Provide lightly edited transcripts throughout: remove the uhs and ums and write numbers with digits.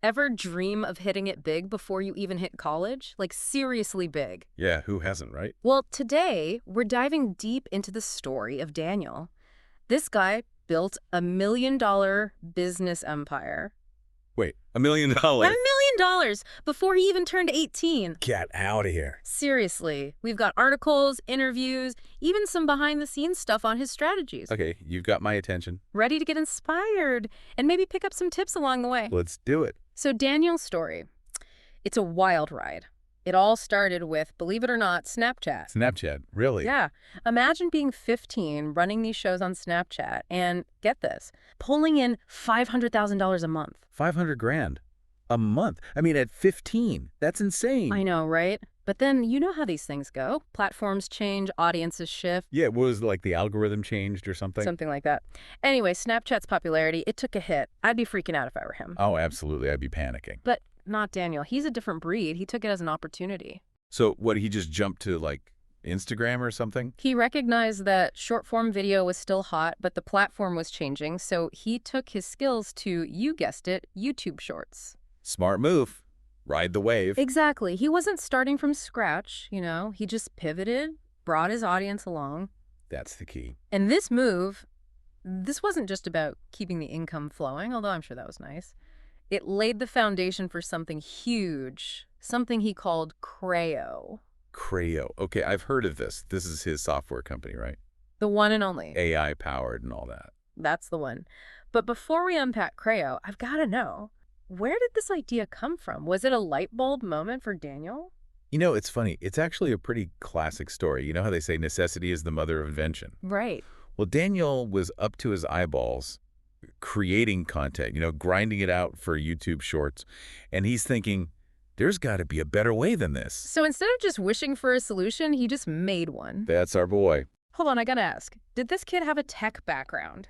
Ever dream of hitting it big before you even hit college? Like seriously big. Yeah, who hasn't, right? Well, today we're diving deep into the story of Daniel. This guy built $1 million business empire. Wait, $1 million? $1 million before he even turned 18. Get out of here. Seriously, we've got articles, interviews, even some behind-the-scenes stuff on his strategies. Okay, you've got my attention. Ready to get inspired and maybe pick up some tips along the way. Let's do it. So Daniel's story, it's a wild ride. It all started with, believe it or not, Snapchat. Snapchat, really? Yeah. Imagine being 15, running these shows on Snapchat, and get this, pulling in $500,000 a month. 500 grand a month. I mean, at 15, that's insane. I know, right? But then you know how these things go. Platforms change, audiences shift. Yeah, what was like the algorithm changed or something? Something like that. Anyway, Snapchat's popularity, it took a hit. I'd be freaking out if I were him. Oh, absolutely. I'd be panicking. But not Daniel. He's a different breed. He took it as an opportunity. So what, he just jumped to like Instagram or something? He recognized that short-form video was still hot, but the platform was changing, so he took his skills to, you guessed it, YouTube Shorts. Smart move. Ride the wave. Exactly. He wasn't starting from scratch, you know. He just pivoted, brought his audience along. That's the key. And this move, this wasn't just about keeping the income flowing, although I'm sure that was nice. It laid the foundation for something huge, something he called Creo. Creo. Okay, I've heard of this. This is his software company, right? The one and only. AI-powered and all that. That's the one. But before we unpack Creo, I've got to know, where did this idea come from? Was it a light bulb moment for Daniel? You know, it's funny. It's actually a pretty classic story. You know how they say necessity is the mother of invention? Right. Well, Daniel was up to his eyeballs creating content, you know, grinding it out for YouTube Shorts. And he's thinking, there's got to be a better way than this. So instead of just wishing for a solution, he just made one. That's our boy. Hold on, I gotta ask. Did this kid have a tech background?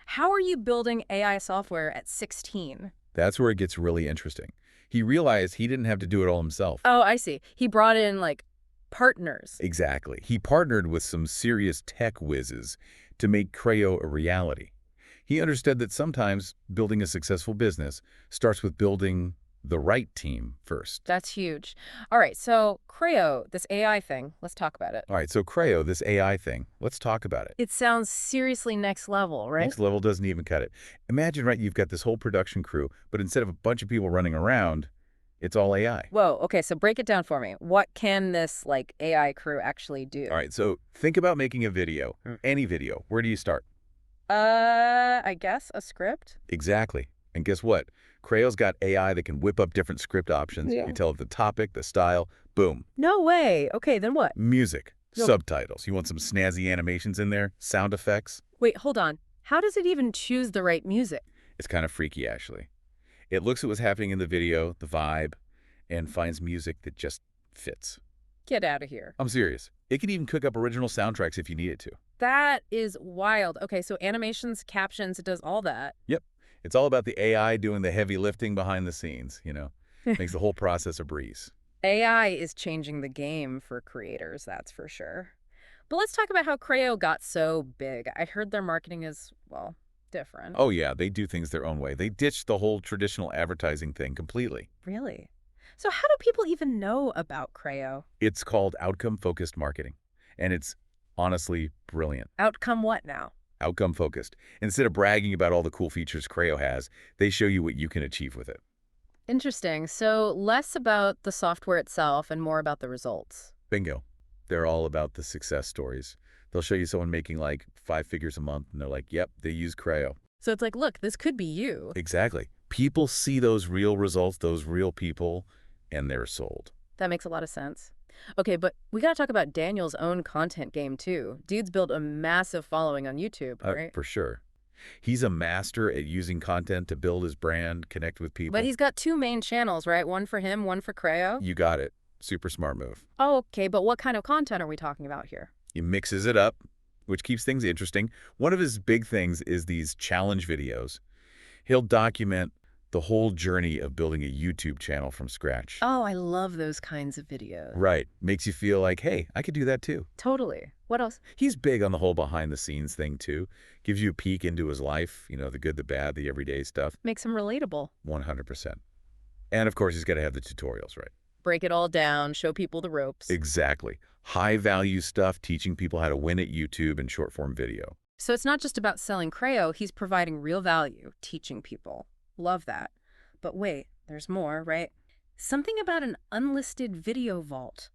How are you building AI software at 16? That's where it gets really interesting. He realized he didn't have to do it all himself. Oh, I see. He brought in, like, partners. Exactly. He partnered with some serious tech whizzes to make Creo a reality. He understood that sometimes building a successful business starts with building the right team first. That's huge. All right, so Creo, this AI thing, let's talk about it. All right, so Creo, this AI thing, let's talk about it. It sounds seriously next level, right? Next level doesn't even cut it. Imagine, right, you've got this whole production crew, but instead of a bunch of people running around, it's all AI. Whoa, okay, so break it down for me. What can this, like, AI crew actually do? All right, so think about making a video, any video. Where do you start? I guess a script? Exactly. And guess what? Creo's got AI that can whip up different script options. Yeah. You tell it the topic, the style, boom. No way. Okay, then what? Music, No. subtitles. You want some snazzy animations in there? Sound effects? Wait, hold on. How does it even choose the right music? It's kind of freaky, actually. It looks at what's happening in the video, the vibe, and finds music that just fits. Get out of here. I'm serious. It can even cook up original soundtracks if you need it to. That is wild. Okay, so animations, captions, it does all that. Yep. It's all about the AI doing the heavy lifting behind the scenes, you know. Makes the whole process a breeze. AI is changing the game for creators, that's for sure. But let's talk about how Creo got so big. I heard their marketing is, well, different. Oh yeah, they do things their own way. They ditched the whole traditional advertising thing completely. Really? So how do people even know about Creo? It's called outcome-focused marketing, and it's honestly brilliant. Outcome what now? Outcome-focused. Instead of bragging about all the cool features Creo has, they show you what you can achieve with it. Interesting. So less about the software itself and more about the results. Bingo. They're all about the success stories. They'll show you someone making like 5 figures a month, and they're like, yep, they use Creo. So it's like, look, this could be you. Exactly. People see those real results, those real people, and they're sold. That makes a lot of sense. Okay, but we got to talk about Daniel's own content game, too. Dude's built a massive following on YouTube, right? For sure. He's a master at using content to build his brand, connect with people. But he's got 2 main channels, right? One for him, one for Creo. You got it. Super smart move. Oh, okay, but what kind of content are we talking about here? He mixes it up, which keeps things interesting. One of his big things is these challenge videos. He'll document the whole journey of building a YouTube channel from scratch. Oh, I love those kinds of videos. Right. Makes you feel like, hey, I could do that too. Totally. What else? He's big on the whole behind-the-scenes thing too. Gives you a peek into his life, you know, the good, the bad, the everyday stuff. Makes him relatable. 100%. And of course, he's got to have the tutorials, right? Break it all down, show people the ropes. Exactly. High-value stuff, teaching people how to win at YouTube and short-form video. So it's not just about selling Creo, he's providing real value, teaching people. Love that. But wait, there's more, right? Something about an unlisted video vault.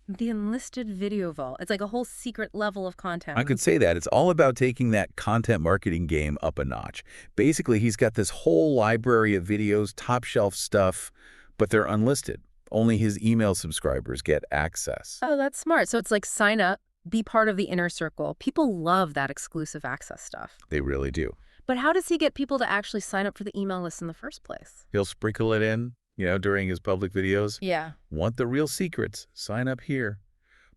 The unlisted video vault. It's like a whole secret level of content. I could say that. It's all about taking that content marketing game up a notch. Basically, he's got this whole library of videos, top-shelf stuff, but they're unlisted. Only his email subscribers get access. Oh, that's smart. So it's like sign up, be part of the inner circle. People love that exclusive access stuff. They really do. But how does he get people to actually sign up for the email list in the first place? He'll sprinkle it in, during his public videos. Yeah. Want the real secrets? Sign up here.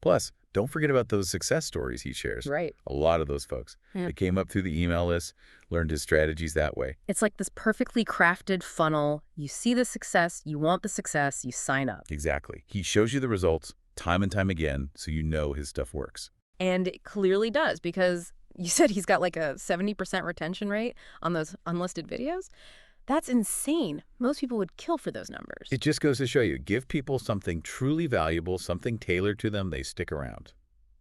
Plus, don't forget about those success stories he shares. Right. A lot of those folks. Yeah. They came up through the email list, learned his strategies that way. It's like this perfectly crafted funnel. You see the success, you want the success, you sign up. Exactly. He shows you the results time and time again, so you know his stuff works. And it clearly does, because you said he's got like a 70% retention rate on those unlisted videos. That's insane. Most people would kill for those numbers. It just goes to show you, give people something truly valuable, something tailored to them, they stick around.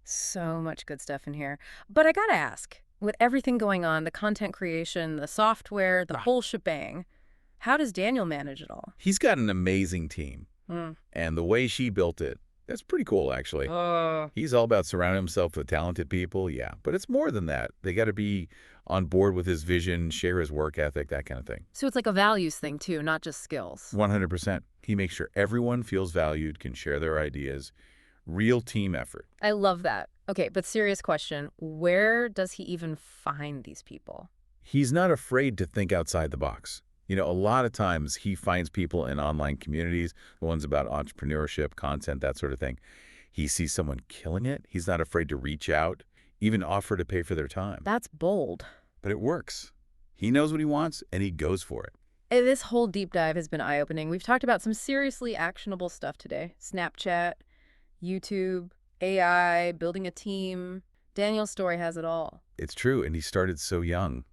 So much good stuff in here. But I gotta ask, with everything going on, the content creation, the software, the whole shebang, how does Daniel manage it all? He's got an amazing team. Mm. And the way she built it, that's pretty cool, actually. He's all about surrounding himself with talented people, yeah. But it's more than that. They got to be on board with his vision, share his work ethic, that kind of thing. So it's like a values thing, too, not just skills. 100%. He makes sure everyone feels valued, can share their ideas. Real team effort. I love that. Okay, but serious question. Where does he even find these people? He's not afraid to think outside the box. A lot of times he finds people in online communities, the ones about entrepreneurship, content, that sort of thing. He sees someone killing it. He's not afraid to reach out, even offer to pay for their time. That's bold. But it works. He knows what he wants, and he goes for it. This whole deep dive has been eye-opening. We've talked about some seriously actionable stuff today. Snapchat, YouTube, AI, building a team. Daniel's story has it all. It's true, and he started so young.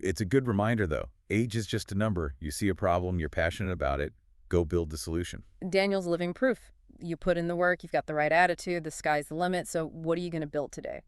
It's a good reminder, though. Age is just a number. You see a problem, you're passionate about it, go build the solution. Daniel's living proof. You put in the work, you've got the right attitude, the sky's the limit. So what are you going to build today?